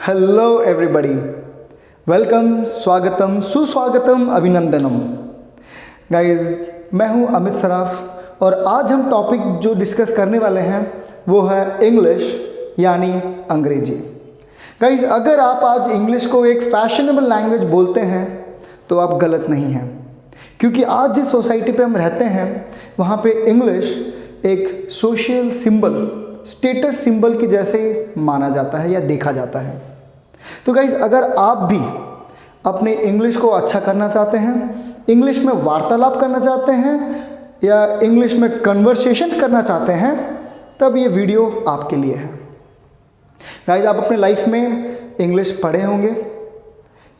Hello everybody, welcome, स्वागतम, सुस्वागतम, अभिनंदनम। Guys, मैं हूं अमित सराफ और आज हम टॉपिक जो डिस्कस करने वाले हैं वो है इंग्लिश यानी अंग्रेजी। गाइस, अगर आप आज इंग्लिश को एक फैशनेबल लैंग्वेज बोलते हैं तो आप गलत नहीं हैं, क्योंकि आज जिस सोसाइटी पे हम रहते हैं वहाँ पे इंग्लिश एक सोशल सिंबल, स्टेटस सिंबल के जैसे माना जाता है या देखा जाता है। तो गाइज, अगर आप भी अपने इंग्लिश को अच्छा करना चाहते हैं, इंग्लिश में वार्तालाप करना चाहते हैं या इंग्लिश में कन्वर्सेशन करना चाहते हैं, तब ये वीडियो आपके लिए है। गाइज, आप अपने लाइफ में इंग्लिश पढ़े होंगे,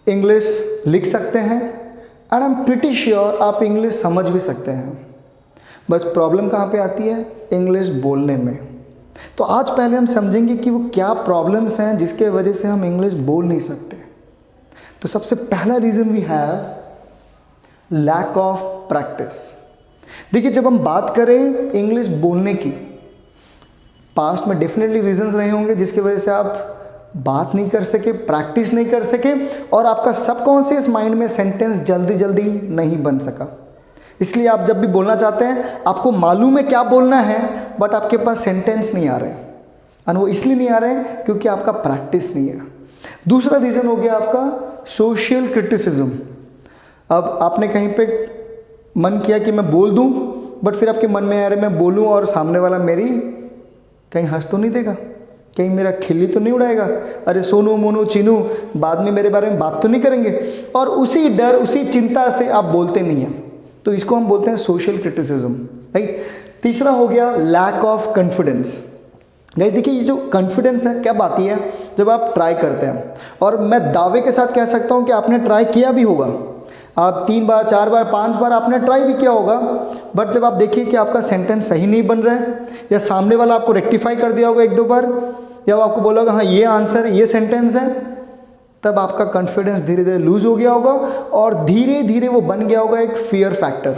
इंग्लिश लिख सकते हैं and I am pretty sure आप इंग्लिश समझ भी सकते हैं। बस प्रॉब्लम कहाँ पे आती है? इंग्लिश बोलने में। तो आज पहले हम समझेंगे कि वो क्या प्रॉब्लम्स हैं जिसके वजह से हम इंग्लिश बोल नहीं सकते। तो सबसे पहला reason we have lack of practice. देखिए, जब हम बात करें इंग्लिश बोलने की, पास्ट में डेफिनेटली रीजंस रहे होंगे जिसकी वजह से आप बात नहीं कर सके, प्रैक्टिस नहीं कर सके और आपका सबकॉन्शियस माइंड में सेंटेंस जल्दी जल्दी नहीं बन सका। इसलिए आप जब भी बोलना चाहते हैं, आपको मालूम है क्या बोलना है, बट आपके पास सेंटेंस नहीं आ रहे हैं। और वो इसलिए नहीं आ रहे हैं क्योंकि आपका प्रैक्टिस नहीं है। दूसरा रीज़न हो गया आपका सोशल क्रिटिसिज्म। अब आपने कहीं पे मन किया कि मैं बोल दूं, बट फिर आपके मन में आ रहा है मैं बोलूं और सामने वाला मेरी कहीं हंस तो नहीं देगा, कहीं मेरा खिल्ली तो नहीं उड़ाएगा, अरे सोनू मोनू चीनू बाद में मेरे बारे में बात तो नहीं करेंगे, और उसी डर, उसी चिंता से आप बोलते नहीं हैं। तो इसको हम बोलते हैं सोशल क्रिटिसिज्म, राइट। तीसरा हो गया लैक ऑफ कॉन्फिडेंस। गाइस, देखिए, ये जो कॉन्फिडेंस है क्या आती है जब आप ट्राई करते हैं, और मैं दावे के साथ कह सकता हूँ कि आपने ट्राई किया भी होगा। आप 3 बार 4 बार 5 बार आपने ट्राई भी किया होगा, बट जब आप देखिए कि आपका सेंटेंस सही नहीं बन रहा है या सामने वाला आपको रेक्टिफाई कर दिया होगा 1-2 बार, या वो आपको बोला होगा हाँ ये आंसर है, ये सेंटेंस है, तब आपका कॉन्फिडेंस धीरे धीरे लूज हो गया होगा और धीरे धीरे वो बन गया होगा एक फियर फैक्टर,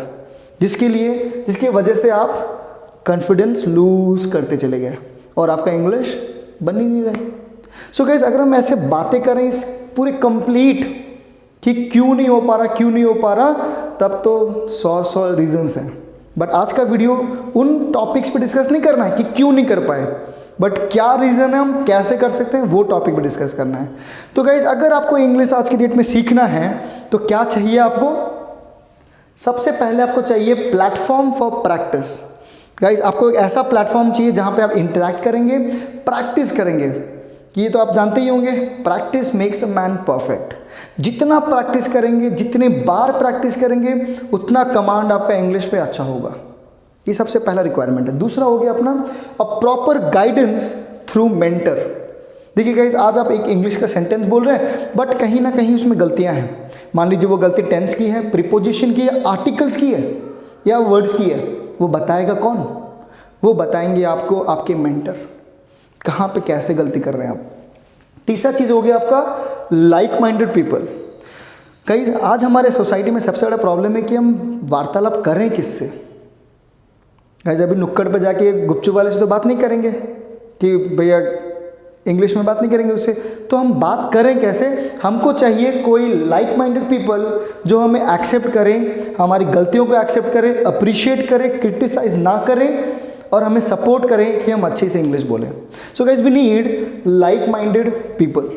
जिसकी वजह से आप कॉन्फिडेंस लूज करते चले गए और आपका इंग्लिश बन ही नहीं रहा। सो गाइस, अगर हम ऐसे बातें करें इस पूरे कंप्लीट कि क्यों नहीं हो पा रहा, तब तो 100 रीजंस हैं। बट आज का वीडियो उन टॉपिक्स पे डिस्कस नहीं करना है कि क्यों नहीं कर पाए, बट क्या रीज़न है, हम कैसे कर सकते हैं, वो टॉपिक पे डिस्कस करना है। तो गाइज, अगर आपको इंग्लिश आज की डेट में सीखना है तो क्या चाहिए आपको? सबसे पहले आपको चाहिए प्लेटफॉर्म फॉर प्रैक्टिस। गाइज, आपको एक ऐसा प्लेटफॉर्म चाहिए जहाँ पे आप इंटरेक्ट करेंगे, प्रैक्टिस करेंगे। ये तो आप जानते ही होंगे, practice makes a man perfect. जितना प्रैक्टिस करेंगे, जितने बार प्रैक्टिस करेंगे, उतना कमांड आपका इंग्लिश पे अच्छा होगा। ये सबसे पहला रिक्वायरमेंट है। दूसरा हो गया अपना a proper guidance through mentor. देखिए गाइस, आज आप एक इंग्लिश का सेंटेंस बोल रहे हैं, बट कहीं ना कहीं उसमें गलतियां हैं। मान लीजिए वो गलती टेंस की है, प्रीपोजिशन की है, आर्टिकल्स की है या वर्ड्स की है। वो बताएगा कौन? वो बताएंगे आपको आपके मेंटर, कहाँ पे कैसे गलती कर रहे हैं आप। तीसरा चीज़ हो गया आपका लाइक माइंडेड पीपल। गाइस, आज हमारे सोसाइटी में सबसे बड़ा प्रॉब्लम है कि हम वार्तालाप करें किससे। गाइस, अभी नुक्कड़ पे जाके गुपचुप वाले से तो बात नहीं करेंगे कि भैया इंग्लिश में बात नहीं करेंगे उससे, तो हम बात करें कैसे? हमको चाहिए कोई लाइक माइंडेड पीपल जो हमें एक्सेप्ट करें, हमारी गलतियों को एक्सेप्ट करें, अप्रिशिएट करें, क्रिटिसाइज ना करें और हमें सपोर्ट करें कि हम अच्छे से इंग्लिश बोलें। So guys, we need like minded people,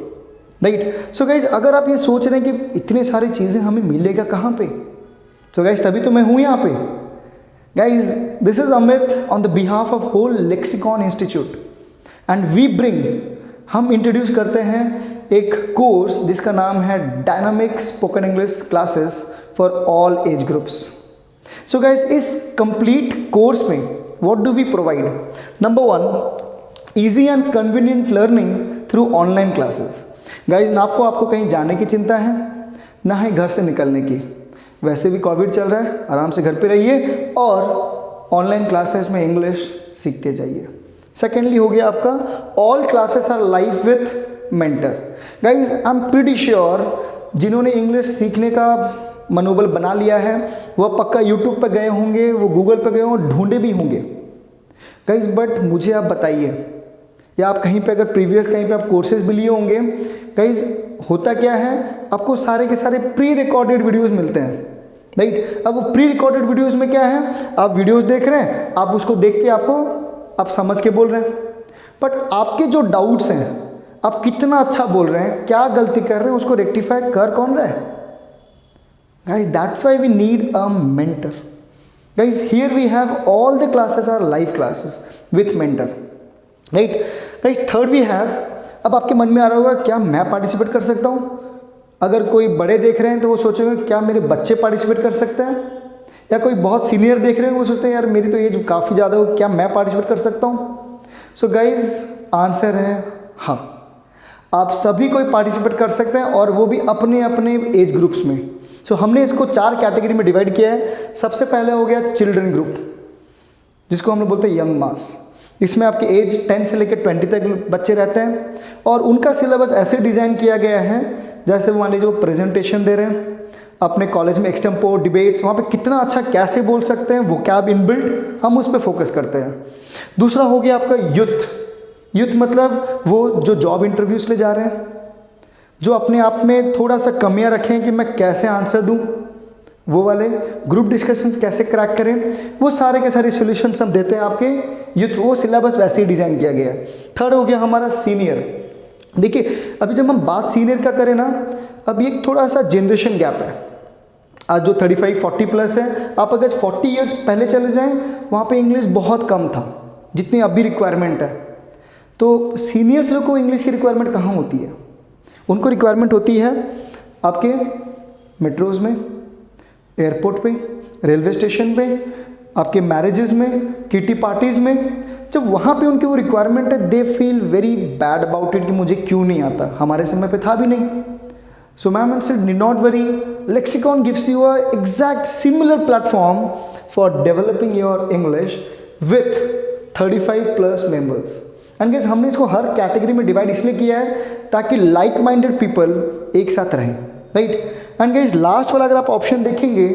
right. So guys, अगर आप ये सोच रहे हैं कि इतने सारी चीज़ें हमें मिलेगा कहाँ पे, सो गाइज तभी तो मैं हूँ यहाँ पे। Guys, this is Amit on the behalf of whole Lexicon Institute and we bring, हम इंट्रोड्यूस करते हैं एक कोर्स जिसका नाम है dynamic spoken English classes for all age groups. So guys, इस कंप्लीट कोर्स में what do we provide? Number 1, easy and convenient learning through online classes. Guys, ना आपको कहीं जाने की चिंता है, ना ही घर से निकलने की। वैसे भी कोविड चल रहा है, आराम से घर पे रहिए और ऑनलाइन क्लासेस में इंग्लिश सीखते जाइए। सेकेंडली हो गया आपका all classes are live with mentor. Guys, I am pretty sure जिन्होंने इंग्लिश सीखने का मनोबल बना लिया है वह पक्का यूट्यूब पर गए होंगे, वो गूगल पर गए होंगे, ढूंढे भी होंगे। गाइज, बट मुझे आप बताइए या आप कहीं पे अगर प्रीवियस कहीं पे आप कोर्सेज भी लिए होंगे, गाइस होता क्या है, आपको सारे के सारे प्री रिकॉर्डेड वीडियोस मिलते हैं, राइट। अब वो प्री रिकॉर्डेड वीडियोस में क्या है, आप वीडियोस देख रहे हैं, आप उसको देख के आप समझ के बोल रहे हैं, बट आपके जो डाउट्स हैं, आप कितना अच्छा बोल रहे हैं, क्या गलती कर रहे हैं, उसको रेक्टिफाई कर कौन रहा है। Guys that's why we need a mentor. Guys here we have all the classes are live classes with mentor, right. Guys third we have, अब आपके मन में आ रहा होगा क्या मैं पार्टिसिपेट कर सकता हूँ। अगर कोई बड़े देख रहे हैं तो वो सोचेंगे क्या मेरे बच्चे पार्टिसिपेट कर सकते हैं, या कोई बहुत सीनियर देख रहे हैं वो सोचते हैं यार मेरी तो एज काफ़ी ज़्यादा हो, क्या मैं पार्टिसिपेट कर सकता हूँ। सो गाइज आंसर है हाँ, आप सभी कोई पार्टिसिपेट कर सकते हैं, और वो भी अपने अपने एज ग्रुप्स में। सो हमने इसको 4 कैटेगरी में डिवाइड किया है। सबसे पहले हो गया चिल्ड्रन ग्रुप, जिसको हम लोग बोलते हैं यंग मास। इसमें आपके एज 10 से लेकर 20 तक बच्चे रहते हैं, और उनका सिलेबस ऐसे डिज़ाइन किया गया है जैसे मान लीजिए वो प्रेजेंटेशन दे रहे हैं अपने कॉलेज में, एक्सटेम्पो डिबेट्स, वहाँ पे कितना अच्छा कैसे बोल सकते हैं, वो कैब इनबिल्ट, हम उस पर फोकस करते हैं। दूसरा हो गया आपका यूथ। यूथ मतलब वो जो जॉब इंटरव्यूज ले जा रहे हैं, जो अपने आप में थोड़ा सा कमियां रखें कि मैं कैसे आंसर दूं, वो वाले ग्रुप डिस्कशंस कैसे क्रैक करें, वो सारे के सारे सॉल्यूशंस हम देते हैं आपके यूथ। वो सिलेबस वैसे ही डिज़ाइन किया गया है। थर्ड हो गया हमारा सीनियर। देखिए अभी जब हम बात सीनियर का करें ना, अभी एक थोड़ा सा जनरेशन गैप है। आज जो 35-40 प्लस है, आप अगर 40 ईयर्स पहले चले जाएं, वहाँ पे इंग्लिश बहुत कम था जितनी अभी रिक्वायरमेंट है। तो सीनियर्स लोग को इंग्लिश की रिक्वायरमेंट कहाँ होती है, उनको रिक्वायरमेंट होती है आपके मेट्रोज़ में, एयरपोर्ट पे, रेलवे स्टेशन पे, आपके मैरिजेस में, किटी पार्टीज़ में। जब वहाँ पे उनकी वो रिक्वायरमेंट है, they feel very bad about it कि मुझे क्यों नहीं आता, हमारे समय पे था भी नहीं। So ma'am and said need not worry, lexicon gives you a exact similar platform for developing your English with 35+ members. And guys हमने इसको हर कैटेगरी में डिवाइड इसलिए किया है ताकि लाइक माइंडेड पीपल एक साथ रहें, राइट। एंड गाइस लास्ट वाला अगर आप ऑप्शन देखेंगे,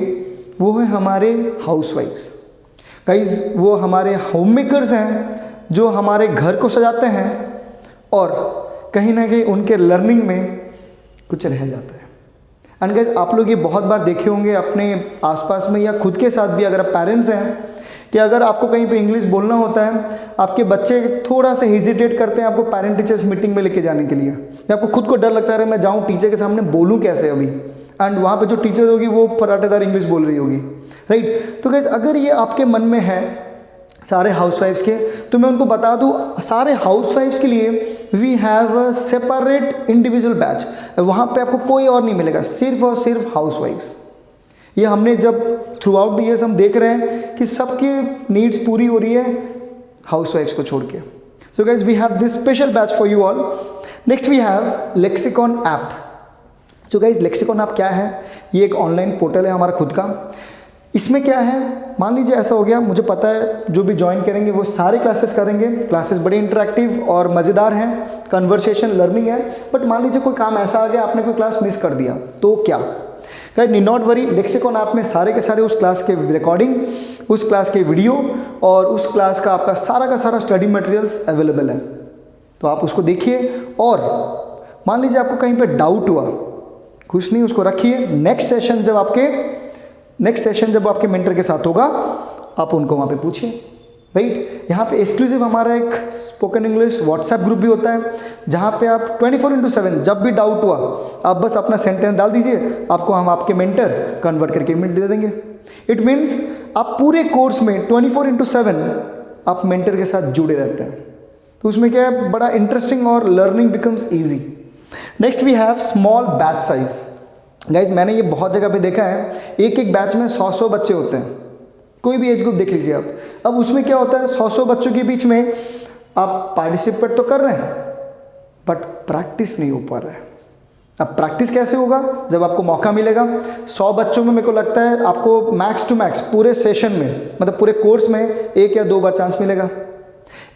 वो है हमारे हाउसवाइफ्स। गाइस वो हमारे होम मेकर्स हैं, जो हमारे घर को सजाते हैं, और कहीं ना कहीं उनके लर्निंग में कुछ रह जाता है। एंड गाइस आप लोग ये बहुत बार देखे होंगे अपने आसपास में या खुद के साथ भी, अगर आप पेरेंट्स हैं, कि अगर आपको कहीं पे इंग्लिश बोलना होता है, आपके बच्चे थोड़ा सा हेजिटेट करते हैं आपको पेरेंट टीचर्स मीटिंग में लेके जाने के लिए, या आपको खुद को डर लगता है मैं जाऊँ टीचर के सामने बोलूँ कैसे अभी, एंड वहाँ पे जो टीचर होगी वो पराठेदार इंग्लिश बोल रही होगी, राइट। तो गाइस अगर ये आपके मन में है सारे हाउसवाइफ्स के, तो मैं उनको बता दूँ, सारे हाउसवाइफ्स के लिए we have a separate individual batch. वहाँ पे आपको कोई और नहीं मिलेगा, सिर्फ और सिर्फ हाउसवाइफ्स। ये हमने जब थ्रू आउट द ईयर्स हम देख रहे हैं कि सबकी नीड्स पूरी हो रही है हाउसवाइफ्स को छोड़ के। So guys we have this special batch for you all. Next we have Lexicon app. So guys Lexicon app क्या है, ये एक ऑनलाइन पोर्टल है हमारा खुद का। इसमें क्या है, मान लीजिए ऐसा हो गया, मुझे पता है जो भी ज्वाइन करेंगे वो सारे क्लासेस करेंगे, क्लासेस बड़े इंटरेक्टिव और मज़ेदार हैं, कन्वर्सेशन लर्निंग है। बट मान लीजिए कोई काम ऐसा आ गया, आपने कोई क्लास मिस कर दिया, तो क्या, guys need not worry, lexicon app में सारे के सारे उस क्लास के रिकॉर्डिंग, उस क्लास के वीडियो और उस क्लास का आपका सारा का सारा स्टडी मटेरियल्स अवेलेबल है। तो आप उसको देखिए, और मान लीजिए आपको कहीं पे डाउट हुआ, कुछ नहीं, उसको रखिए। नेक्स्ट सेशन जब आपके मेंटर के साथ होगा, आप उनको वहाँ पे पूछिए, राइट। यहाँ पे एक्सक्लूसिव हमारा एक स्पोकन इंग्लिश व्हाट्सएप ग्रुप भी होता है, जहाँ पे आप 24/7 जब भी डाउट हुआ आप बस अपना सेंटेंस डाल दीजिए, आपको हम आपके मेंटर कन्वर्ट करके इमेज दे देंगे। इट मीन्स आप पूरे कोर्स में 24/7 आप मेंटर के साथ जुड़े रहते हैं। तो उसमें क्या है, बड़ा इंटरेस्टिंग और learning becomes easy. Next we have small batch size. Guys मैंने ये बहुत जगह पे देखा है, एक बैच में 100 बच्चे होते हैं, कोई भी एज ग्रुप देख लीजिए आप। अब उसमें क्या होता है, 100 बच्चों के बीच में आप पार्टिसिपेट तो कर रहे हैं बट प्रैक्टिस नहीं हो पा रहा है। अब प्रैक्टिस कैसे होगा, जब आपको मौका मिलेगा। 100 बच्चों में मेरे को लगता है आपको मैक्स टू मैक्स पूरे सेशन में, मतलब पूरे कोर्स में 1 या 2 बार चांस मिलेगा।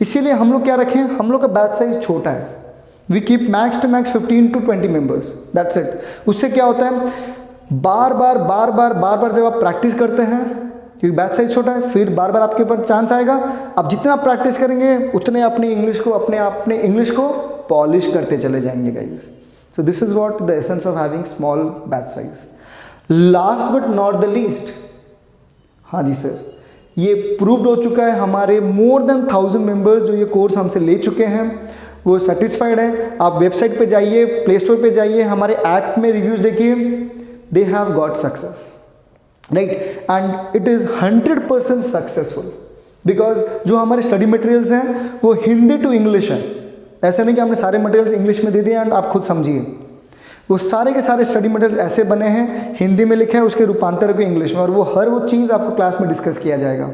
इसीलिए हम लोग क्या रखें, हम लोग का बैच साइज छोटा है। We keep max to max 15 to 20 members, that's it. उससे क्या होता है, बार बार जब आप प्रैक्टिस करते हैं, क्योंकि बैच साइज छोटा है, फिर बार बार आपके ऊपर चांस आएगा। आप जितना प्रैक्टिस करेंगे उतने अपनी इंग्लिश को अपने इंग्लिश को पॉलिश करते चले जाएंगे guys. So this is what the essence of having small batch size. Last but not the least, हाँ जी सर, ये प्रूव्ड हो चुका है, हमारे मोर देन 1000 मेंबर्स जो ये कोर्स हमसे ले चुके हैं वो सेटिस्फाइड है। आप वेबसाइट पे जाइए, प्ले स्टोर पे जाइए, हमारे ऐप में रिव्यूज देखिए, they have got success, right, and it is 100% successful because जो हमारे स्टडी मटेरियल्स हैं वो हिंदी टू इंग्लिश है। ऐसा नहीं कि हमने सारे मटेरियल्स इंग्लिश में दे दिए एंड आप खुद समझिए, वो सारे के सारे स्टडी मटेरियल्स ऐसे बने हैं, हिंदी में लिखा है, उसके रूपांतर भी इंग्लिश में, और वो हर वो चीज़ आपको क्लास में डिस्कस किया जाएगा।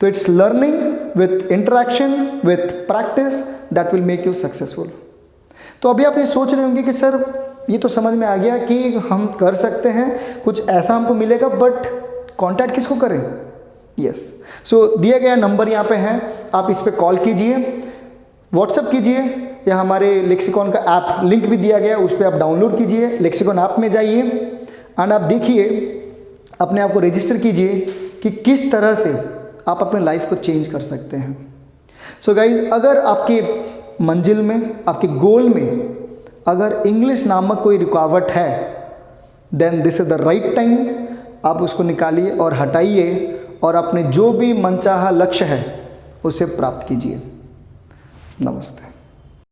तो it's learning with interaction with practice that will make you successful. तो अभी आप ये सोच रहे होंगे कि सर ये तो समझ में आ गया कि हम कर सकते हैं, कुछ ऐसा हमको मिलेगा, बट कांटेक्ट किसको करें? यस, सो दिया गया नंबर यहाँ पे है, आप इस पर कॉल कीजिए, व्हाट्सएप कीजिए, या हमारे लेक्सिकॉन का ऐप लिंक भी दिया गया, उस पर आप डाउनलोड कीजिए, लेक्सिकॉन ऐप में जाइए एंड आप देखिए, अपने आप को रजिस्टर कीजिए कि किस तरह से आप अपने लाइफ को चेंज कर सकते हैं। सो गाइज, अगर आपके मंजिल में, आपके गोल में अगर इंग्लिश नामक कोई रुकावट है, then this is the right time, आप उसको निकालिए और हटाइए और अपने जो भी मनचाहा लक्ष्य है उसे प्राप्त कीजिए। नमस्ते।